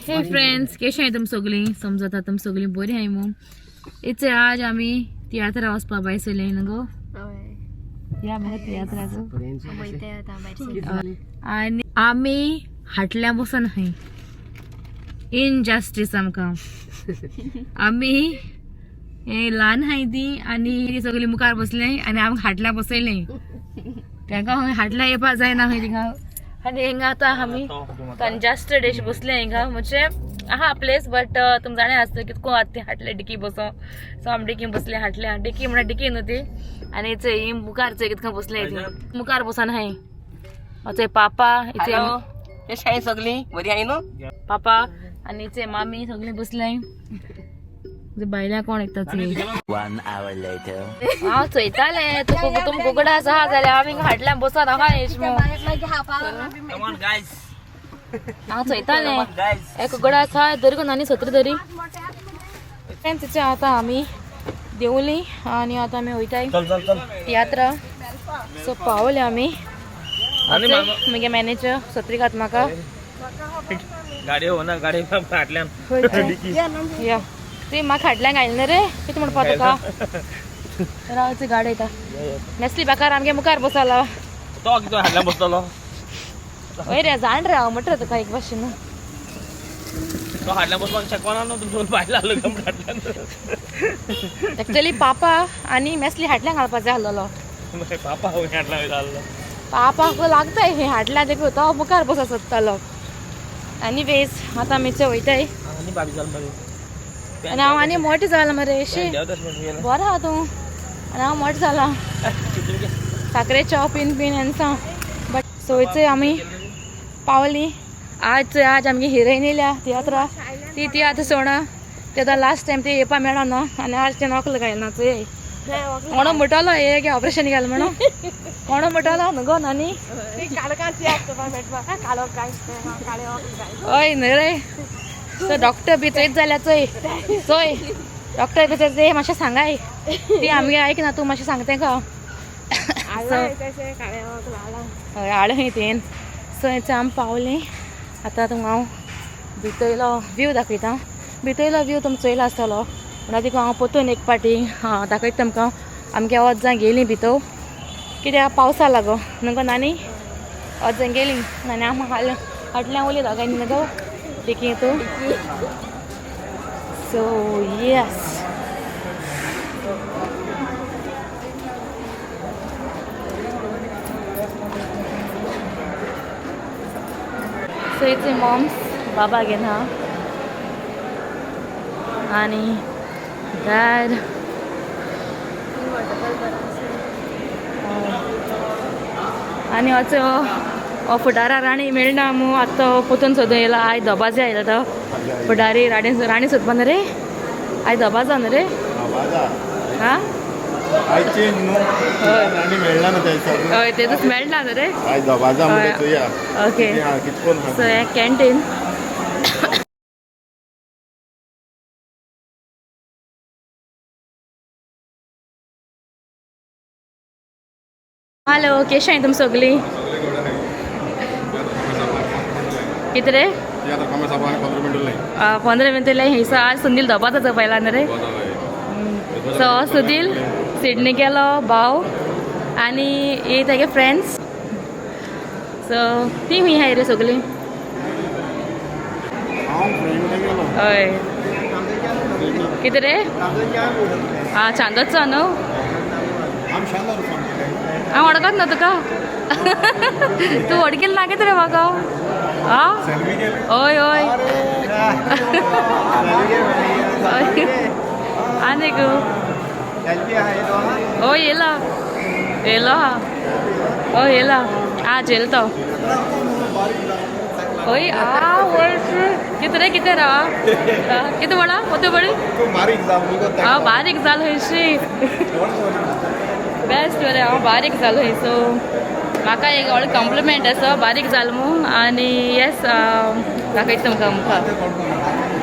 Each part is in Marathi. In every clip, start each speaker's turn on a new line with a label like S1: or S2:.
S1: हे फ्रेंड्स, कशें आहे तुम सगळीं? समजता तुम सगळीं बरी आहे मग. इथे आज आम्ही तियात्र वचपा बायसले न्हू या मग तियात्राचो आणि आम्ही हाटल्या बसून आहे. इनजस्टिस आमकां. आम्ही हे ल्हान हाय ती आणि सगळी मुखार बसले आणि आमकां हाटल्या बसयले. तांकां हाटल्या येवपा जायना खंय थिंगा आणि हिंगा आतां आमी कंजस्ट डेश बसले हिंगा म्हणजे आहा प्लेस बट तुम जाणे आसता कितको आत ते हाटले डिकी बसो सो आमी डिकी बसले हाटल्या डिकी म्हणल्यार डिकी न्हू ती आणि इथे मुखार कितको बसले मुखार बसून हाय इथे पापा इथे
S2: शाळेत सगळी बरी आहे न्हू
S1: पापा आणि इथे मामी सगळे बसले. बायल्या कोण येतात हांव चयताले तुम कुकडा आसा जाल्यार आमी हाटल्या बसत आहा हांव चयताले एक कुकडा आसा दरी कोण आनी सत्र दरी तिचे आतां आमी देवली आणि आता आमी वयताय तियात्र सो पावले आमी. म्हगे मॅनेजर सत्रिकात म्हाका
S3: गाडी हो ना गाडी फाटल्यान
S1: या ते म्हाका हाटल्यान घालना रे कितें म्हणपा तुका रावची गाडी येता नेसली बेकार आमगे मुखार बसला
S3: तो कितें हाटल्यान बसतलो
S1: हय रे जाण रे हांव म्हणटा तुका एक भाशेन
S3: तो हाटल्यान बसपाक शकना न्हू तुमचो भायला आलो हाटल्यान
S1: एक्चुअली पापा आणि मेसली हाटल्यान घालपाक जाय आसलेलो
S3: पापा हाटल्यान वयता आसलो
S1: पापाक लागताय हे हाटल्यान देखून तो मुखार बसो सोदतालो. आनी वेज आतां आमी वयताय
S3: आनी बाबी जाल मरे
S1: आनी हांव आनी मोठो जाला मरे अशी बरो आहा तूं आनी हांव मोठो जाला साखरे चॉप बीन हेंचा बट सोयचे आमी पावली. आज आमगे हिरोईन येयल्या तियात्रा ती तियात्र सोडा तेदा लास्ट टायम ते येवपा मेळना आनी आज ते नॉकल घालना चोय कोणो म्हणटलो हे गे ऑपरेशन घाल म्हणून कोणो म्हणटलो न्हू नानी हय न्हय रे सो डॉक्टर बी चोयत जाल्यार चोय चोय डॉक्टर बी ते मातशें सांगाय ती आमगे आयकना तूं मातशें सांग तेंका हय हाड खंय तेन सो हेचे आमी पावली. आतां तुमकां हांव भितरलो व्यू दाखयता. भितरलो व्यू तुमचो चोयलो आसतलो म्हणल्यार तिका हांव परतून एक पाटी दाखयता तुमकां. आमगे वच जाय गेलीं भितर कित्याक पावसा लागो न्हू नानी वच जाय गेलीं आनी आमी हाटल्यान उलयता दाखय न्हू देखी तूं सो येस सो इथे मॉम्स बाबा घेन हा आणि डॅड आणि असो फुडारा राणी मेळना मू आतां पोतून सोदून येयला आयज दोबाजे आयला तो फुडारी राणी सोदपा न्हू रे आयज दोबाजा न्हू रे हा हय तेतूच मेळना न्हू रे ओके सो हे कॅन्टीन हॅलो केशें आहे तुम सगळीं कितें रे 15 मिनट हयसर आज सुनील दोबाजा पयला न्हू रे सो सुनील सिडनी गेलो भाव आनी हे तेगे फ्रेंड्स सो ती हूंय हाय रे सगळीं हय कितें रे चांदोचो न्हू हांव वळखत ना तुका तूं वळखील ना कितें रे म्हाका हय हय आनीक हय येयला येयलो हय येयला आज येयलो तो हय कितें रे कितें रा कितें म्हणा कोते बळी बारीक जाल हयशी बेस्ट बरें हांव बारीक जालो हय सो म्हाका एक व्हडलो कॉम्प्लिमेंट आसा बारीक जाल मू आनी येस दाखयता तुमकां मुखार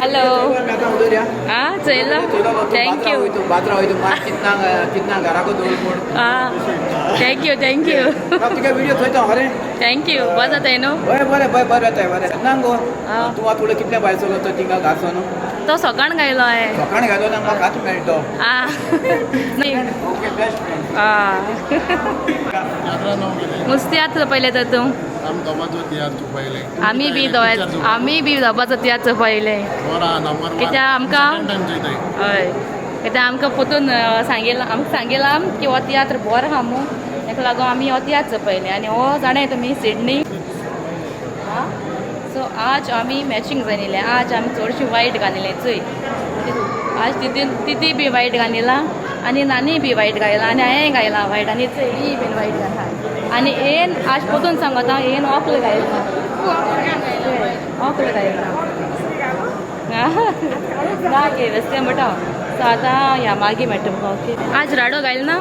S1: हॅलो हां चयलो थँक्यू हां थँक्यू
S2: व्हिडिओ
S1: थँक्यू बस जाता न्हू
S2: थोडं कितल्या भायर चलो तो थिंगा घासो न्हू
S1: तो सकाळ गायलो आहे
S2: सकाळी घालो ना म्हाका हात मेळटो
S1: आं
S2: ओके बेस्ट फ्रेंड
S1: आं नुस्तें आतां पयलें तर तूं आमी बी दोबाचो तियात्र पळयले कित्याक आमकां हय कित्याक आमकां पोतून सांगिलां की हो तियात्र बरो आहा मू ताका लागून आमी हो तियात्र पळयले आनी हो जाणाय तुमी सिडनी सो आज आमी मॅचिंग जाल्ले आज आमी चडशी वायट घालिल्लें चोय आज तिती बी वायट घालिलां आनी नानी बी वायट घायला आनी हांवें घायला वायट आनी चोय ही बीन वायट घाला आनी येन आज पोतून सांगता येन ऑकल घायला ऑकल घायला ना गे रस्ते म्हणटा सो आतां ह्या मागीर मेळटा तुमकां ओके आज राडो घायल ना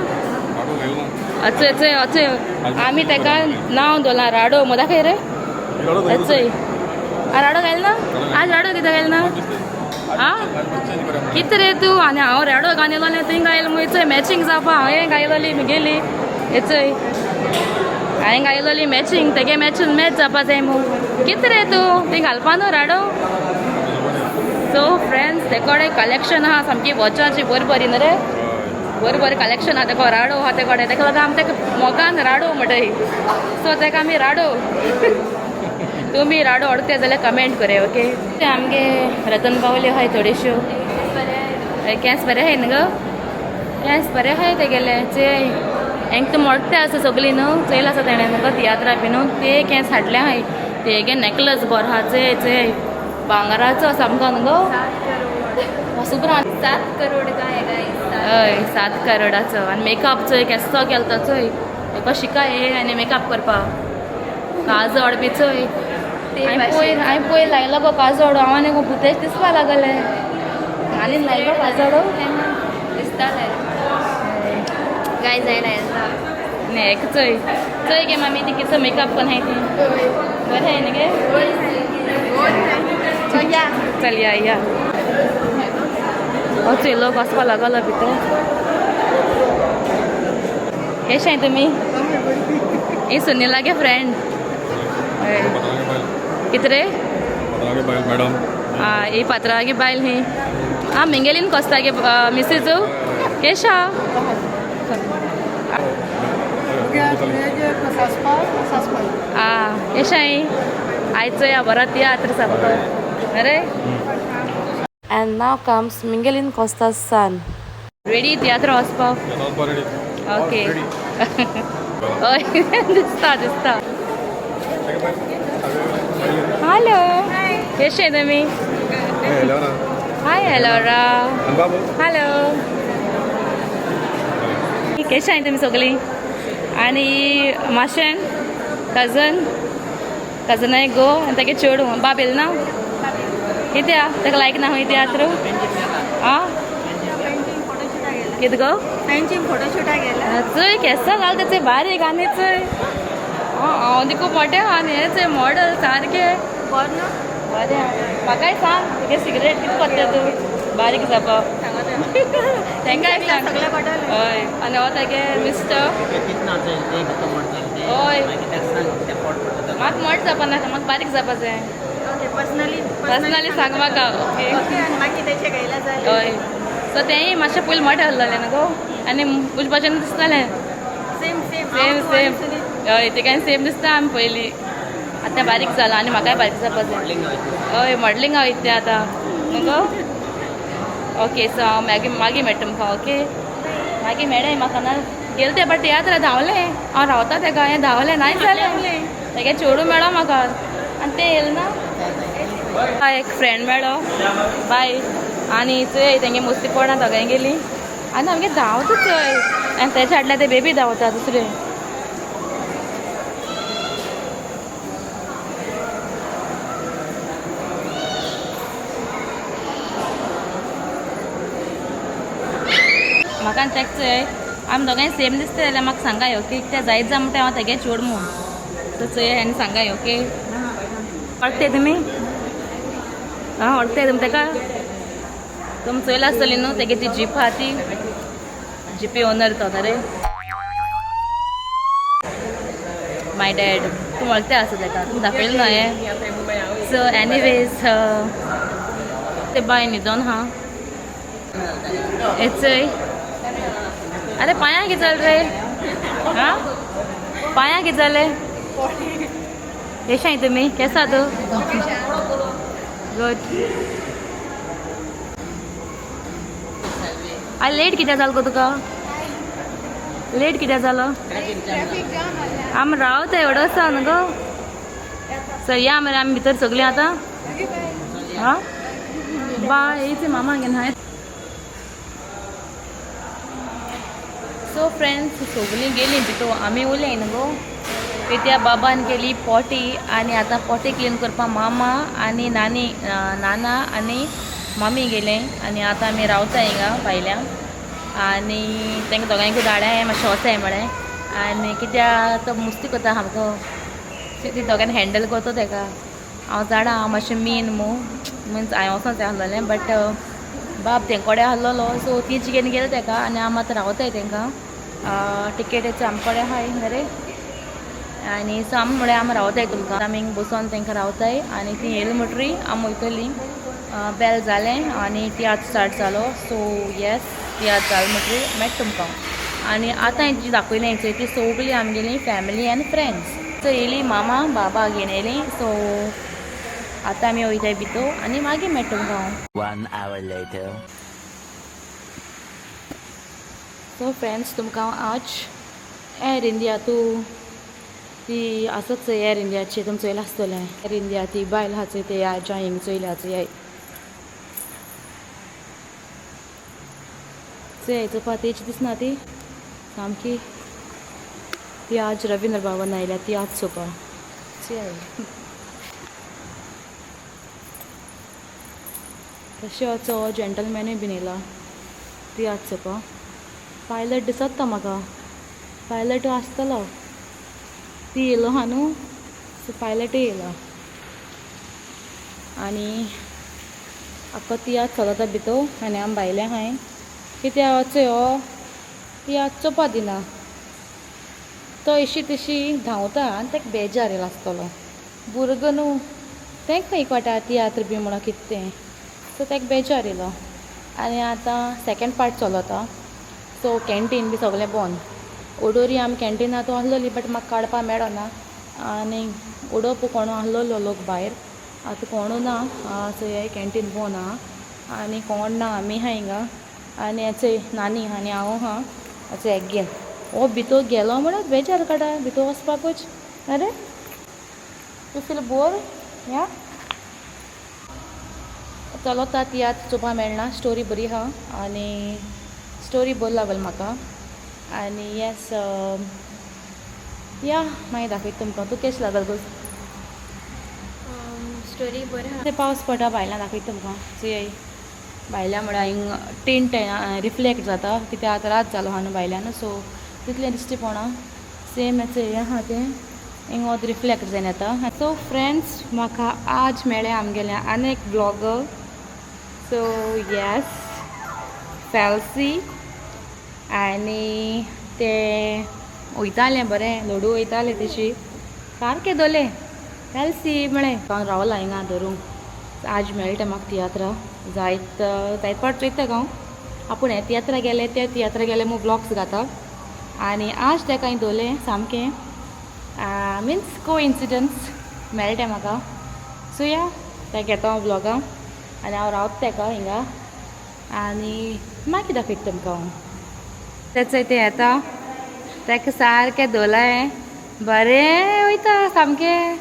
S1: चोय चोय चोय आमी ताका नांव दवरलां राडो मो दाखय रे चोय राडो घायल ना आज राडो कितें घायल ना आं कितें रे तूं आनी हांव राडो घालिलो आनी तुवें घायल मू चोय मॅचिंग जावपा हांवें घायलोली गेली हे चोय हांवें घायलोली मॅचिंग तेगे मॅचून मॅच जावपा जाय मू कितें रे तूं तुवें घालपा न्हू राडो सो फ्रेंड्स ते कडेन कलेक्शन आहा सामकी वॉचाची बरी बरी न्हू रे बरी कलेक्शन आहा तेका राडो आहा ते कडेन तेका लागून आमी तेका मोगान राडो म्हणटाय सो तेका आमी राडो तुमी राडो ओडते जाल्यार कमेंट करे ओके ते आमगे रतन पावल्यो आहाय थोड्योश्यो केंस बरें आहाय न्हू गो केंस बरें आहाय तेगेले चे हेंक तूं मोडटे आसा सगळीं न्हू चयला आसा तेणें न्हू तियात्रा बी न्हू ते केंस हाडले आहाय तेगे नेकलस बरो आहा चे भांगराचो सामको न्हू गो सुपरा
S4: 7 करोड काय
S1: हय 7 करोडाचो आनी मेकअप चोय केसो केलो तो चोय तेका शिकाय आनी मेकअप करपाक काजळ बी चोय हांवें पयर लायलो गो काजळ हांव आनी भुतेश दिसपा लागले आनी लायलो काजळ
S4: दिसताले काय जायना
S1: नेक चोय चोय गे मामी ती कितलो मेकअप करून हाय ती बरें हाय न्ही गे चल या हो चोय लोक वचपा लागलो भितर केशें हाय तुमी ही सुनीला गे फ्रेंड कितें रे
S3: मॅडम
S1: ही पात्रागी बायल ही मिंगेलीन कोस्ता गे मिसेस केशा केशाय आयचो या बरो तियात्र सामको अरे And now comes Mingelin Costa's son. Ready theatre वचपाक? Okay. दिसता. Hello. कशे तुमी? Hi Elora. Hello. कशे आहे तुमी सगळीं? आनी माशेन कजन आहे गो आनी तेगे चेडू बाब येल ना कित्या तेका लायक ना खंय तियात्र कितें गो
S4: फोटोशूटाक गेला
S1: चोय केसो घाल तेचे बारीक आनी चोय हांव देखून मोटे आनी हे चोय मॉडल सारके बरें म्हाकाय सांग तुगे सिगरेट कितें करता तूं बारीक जावपाक तेंकाय सांग हय आनी हो तेगे मिस्टर हय म्हाका मोट जावपा नाका म्हाका बारीक जावपा जाय पर्सनली सांग म्हाका हय सो तेंय मातशें पयलीं मोटें आहलें न्हू गो आनी उजपाचें दिसतालें सेम हय तेकाय सेम दिसता आमी पयलीं आतां बारीक जाला आनी म्हाकाय बारीक जावपा जाय हय मॉडलिंग हांव तें आतां न्हू गो ओके सो हांव मागीर मेळटा तुमकां ओके मागीर मेळ्ळें म्हाका ना गेलें तें बट तियात्र धांवलें हांव रावता तेका हें धांवलें नाय जालें तेगे चेडू मेळ्ळो म्हाका आनी तें येयलें ना एक फ्रेंड मेळ्ळो बाय आनी चोय तेंगे मस्ती पडना दोगांय गेलीं आनी आमगे धांवता चोय आनी तेच्या फाटल्यान ते बेबी धांवता दुसरे म्हाका तेक चोय आमी दोगांय सेम दिसता जाल्यार म्हाका सांगाय ओके तें जायत जा म्हणटा हांव तेगे चेडू म्हूण. क हां व्हरताय तुम तेका तुम चोयला आसतली न्हू तेगे ती जीप आहा ती जीपी ओनर तो रे माय डॅड तूं वळखते आसा तेका तूं दाखयलें न्हू हें सो एनीवेज ते बाय न्हिदोन हा चोय अरे पांयां कितें जालें रे हां पांयां कितें जालें येशाय तुमी केसो आहा तूं गुड आज लेट कित्याक जालो गो तुका लेट कित्याक जालो आमी रावता एवढो आसा न्हू गो सर या मरे आमी भितर सगलीं आतां हां बाय येयचे मामा घेवन हाय सो फ्रेंड्स सगलीं गेलीं भितर आमी उरलीं न्हू गो कित्या बाबान केली पोटी आनी आतां पोटी क्लीन करपा मामा आनी नाना आनी मम्मी गेले आनी आतां आमी रावता हिंगा भायल्या आनी तेंका दोगांयकूय धाडा मातशें वसाय म्हळें आनी कित्या तो मस्ती करता सामको ती दोगांनी हँडल करता तेका हांव झाडां हांव मातशें मीन मिन्स हांवें वचोंच आहलोलें बट बाब तेंकोडे आहलोलो सो ती चिकेन गेले तेका आनी हांव आतां रावताय तेंकां टिकेटीचो आमचे कडेन आहाय मरे आनी सो आमी म्हळ्यार आमी रावताय तुमकां आमी बसोन तेंकां रावताय आनी ती येयली म्हणटरी आमी वयतलीं बेल जालें आनी तियात्र स्टार्ट जालो सो येस तियात्र जालें म्हणटरी मेळटा तुमकां आनी आतां जी दाखयलें चोय ती सगळीं आमगेलीं फॅमिली आनी फ्रेंड्स सो येयली मामा बाबा घेवन येयली सो आतां आमी वयताय भितर आनी मागीर मेळटा तुमकां
S5: 1 hour later.
S1: सो फ्रेंड्स तुमकां आज एर इंडिया तूं ती आसत चोय एर इंडियाची तुमी चोयलां आसतलें एर इंडिया ती बायल आहा चोय ते आजा हिंग चोयल्या चोय चोय चोवपा तेची दिसना ती सामकी ती आज रवींद्र भवन आयल्या ती आज चोवपा चोय तशेंच जेंटलमॅनूय बीन येयला ती आज चोवपा पायलट दिसता म्हाका पायलट आसतलो ती येयलो हा न्हू सो पायलटूय येयला आनी आख्खो तियात्र चलता भितर आनी आमी भायले आहाय कित्याक वचय हो तियात्र चोवपा दिना तो अशी तशी धांवता आनी ताका बेजार येयलो आसतलो भुरगो न्हू तांकां एक वाटा तियात्र बी म्हणून कितें तें सो ताका बेजार येयलो आनी आतां सेकेंड पार्ट चलता सो कॅन्टीन बी सगलें बंद ओडोरी आमी कॅन्टीनांत आहलोली बट म्हाका काडपा मेळना आनी उडोवप कोणू आहलोलो लोक भायर आतां कोणू ना सो हे कॅन्टीन बंद आहा आनी कोण ना आमी आहा हिंगा आनी हेचो नानी आनी हांव आहा हेचो एक घेन हो भितर गेलो म्हणून बेजार काडा भितर वचपाकूच अरे तूं फील बोर या चलता तियात्र चोवपा मेळना स्टोरी बरी आहा आनी स्टोरी बरी लागल म्हाका आनी येस या मागीर दाखयता तुमकां तूं केश लागल गो
S4: स्टोरी बरें
S1: ते पावस पडटा भायल्यान दाखयता तुमकां चोय भायल्यान म्हळ्यार हिंग टिंट रिफ्लेक्ट जाता कित्याक आतां रात जालो आहा न्हू भायल्यान सो तितलें दिश्टी पडना सेम हेचें हें आहा तें हिंग वोत रिफ्लेक्ट जावन येता सो फ्रेंड्स म्हाका आज मेळ्ळें आमगेलें आनी एक ब्लॉगर सो येस फॅल्सी आनी ते वयतालें बरें लोडू वयतालें तशी सारकें दोले फॅल्सी म्हळें हांव रावलां हिंगा धरूंक आज मेळटा म्हाका तियात्रा जायत पाट चोयता हांव आपूण हे तियात्रा गेले ते तियात्रा गेले मू ब्लॉग्स घाता आनी आज तेका हांवें दोले सामकें मिन्स को इन्सिडंट्स मेळटा म्हाका सो या तेका घेता हांव ब्लॉगां आनी हांव रावता तेका हिंगा आनी मागीर दाखयता तुमकां हांव तेचो ते येता तेका सारकें दोलाय बरें वयता सामकें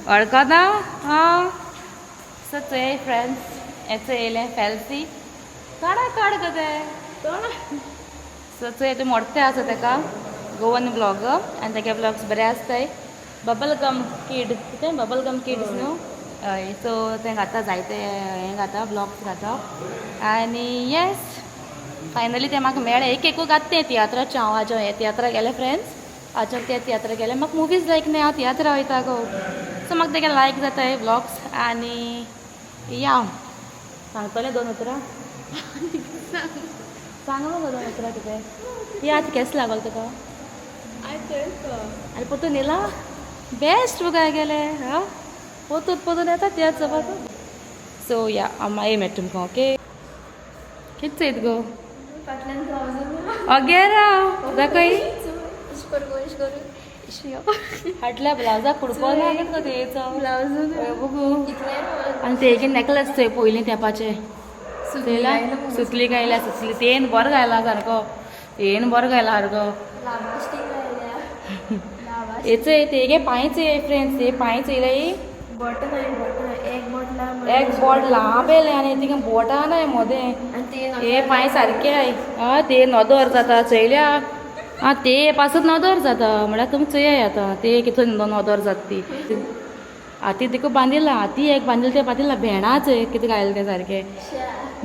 S1: वळखना आं सो चोय फ्रेंड्स हेचो येयलें फॅल्सी काडा काड गो तें सो चोय तूं मोडते आसा तेका गोवन ब्लॉगर आनी तेगे ब्लॉग्स बरे आसताय बबल गम किड कितें बबल गम किड्स न्हू हय सो तें घाता जायते हें घाता ब्लॉग्स घाता आनी येस फायनली तें म्हाका मेळ्ळें एक घात तें तियात्राचें हांव आजो हें तियात्रा गेलें फ्रेंड्स आजो ते तियात्रा गेलें म्हाका मुवीज लायक न्ही हांव तियात्रा वयता गो सो म्हाका तेका लायक जाताय व्लॉग्स आनी या सांगतले 2 उतरां सांग मग 2 उतरां कितें या केस लागल तुका आनी परतून येला बेस्ट काय गेले हा परतून येता त्याच चपात सो या मागीर मेळटा तुमकां ओके कितें चयत गो अगे राव दाखय फाटल्या ब्लाउजाक कुडको लागत गो तेचो बघू आनी ते एक नेकलेस थंय पयलीं तेपाचे सुतली गायल्या सुतली तेन बरो गायला सारको येन बरो गायला सारको हेचय ते गे पांयचे फ्रेंड्स ते पांयच येयले एक बोट लांब येयले आनी थिंगा बोटां नाय मोदें हे पांय सारके आय ते नोदोर जाता चयल्या ते पासून नोदोर जाता म्हळ्यार तुमी चोयाय आतां ते कितून नोदोर जाता ती हाती तिका बांदिला हाती एक बांदिला ते बांदिला भेणाच कितें घायलें तें सारकें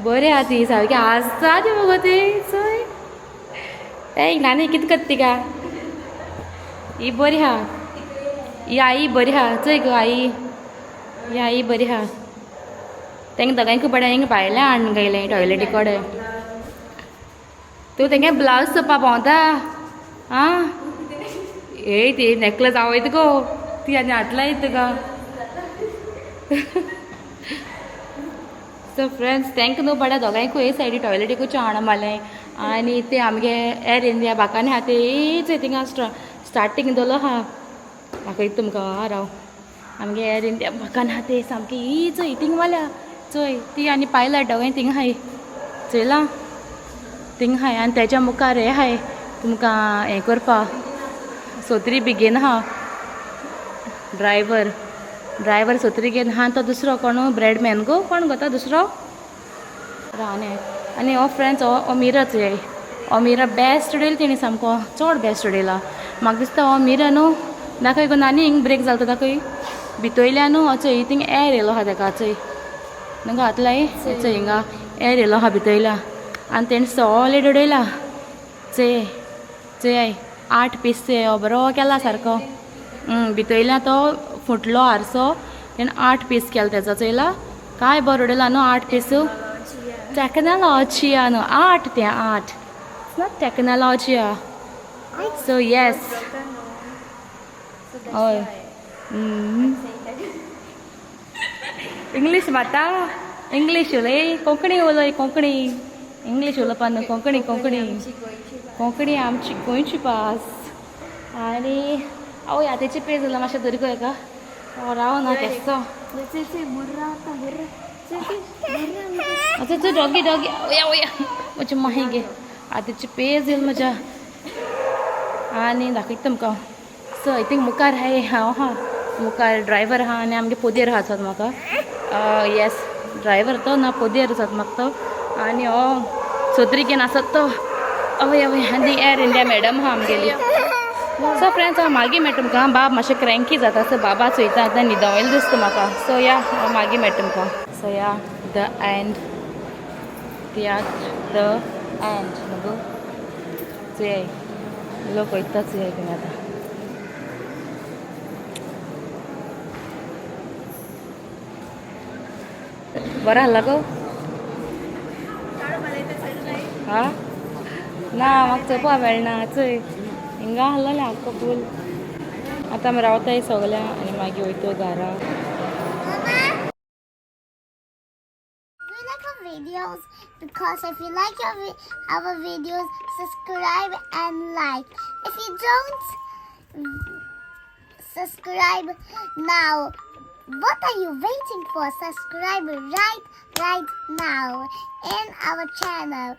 S1: बरें आहा ती सारकें आसता ती मुगो ती चोय ए नानी कितें करता तिका ही बरी आहा ही आई बरी आहा चोय गो आई ही आई बरी आहा तेंगे दोगांयक बरें हिंग भायल्या हाडून गेलें टॉयलेटी कडेन तूं तेंगे ब्लावज चोपा पावता आं ए ती नेकलेस आवयता गो ती आनी हाटला येता तुका सो फ्रेंड्स तेंका न्हू बड्या दोगांयकू हे सायडी टॉयलेटीकूच हाडा मारलें आनी ते आमगे एर इंडिया बाकानी आहा ते हेच थिंगा स्टार्टींग दोलो आहा म्हाका एक तुमकां राव आमगे एर इंडिया बाकान आहा ते सामकी हीच थिंग वाल्या चोय ती आनी पायलट दोगांय थिंग हाय चयलां थिंग हाय आनी तेच्या मुखार हे हाय तुमकां हें करपा सोत्री बेगीन आहा ड्रायव्हर सोत्री घेवन हा तो दुसरो कोण ब्रेडमॅन गो कोण गो तो दुसरो रावने आनी हो फ्रेंड्स हो अमिराच हे अमिरा बेस्ट उडयला तेणी सामको चड बेस्ट उडयला म्हाका दिसता हो अमिरा न्हू दाखय गो नानी हिंग ब्रेक जालो दाखय भितोयल्या न्हू चोय थिंग एर येयलो आहा तेका चोय नंगा हातलाय चोय हिंगा एर येयलो आहा भितोयल्या आनी तेणी सॉलीड उडयला चोय चोय 8 पीस हो बरो केला सारको भितोयल्या तो फुटलो आरसो तेणें 8 पीस केला तेजो चोयला काय बरो उडयला न्हू 8 पीस टॅक्नोलॉजिया न्हू 8 ते 8 नॉट टॅक्नोलॉजिया सो येस हय इंग्लीश माता इंग्लीश उलय कोंकणी उलय कोंकणी इंग्लीश उलोवपा न्हू कोंकणी आमची गोंयची भास आनी आवय हातीची पेज जाल्यार मातशें दरी गो हेका राव ना केसो चल डॉगी ओया ओया म्हज्या माही गे हातीची पेज येयला म्हज्या आनी दाखयता तुमकां सो आय थिंक मुखार हाय हांव आहा मुखार ड्रायव्हर आहा आनी आमगे पोदेर आहा आसात म्हाका येस ड्रायव्हर तो ना पोदेर आसात म्हाका तो आनी हो सोत्री घेवन आसत तो अवय आनी एर इंडिया मॅडम आहा आमगेली सो फ्रेंड्स हांव मागीर मेळटा तुमकां बाब मातशें क्रँकी जाता सो बाबा चोयता आतां न्हिदवयलें दिसता म्हाका सो या हांव मागीर मेळटा तुमकां सो या द एंड द एंड न्हू चोय लोक वयता चोय थिंगा आतां बरो आहला गो हा ना म्हाका चोवपा मेळना चोय हिंगा आहलोलें आख्खो फूल आतां आमी रावताय सगल्या आनी मागीर वयतो घरा
S5: videos because if you like our videos, subscribe and like. If you don't subscribe now, what are you waiting for? Subscribe right now in our channel.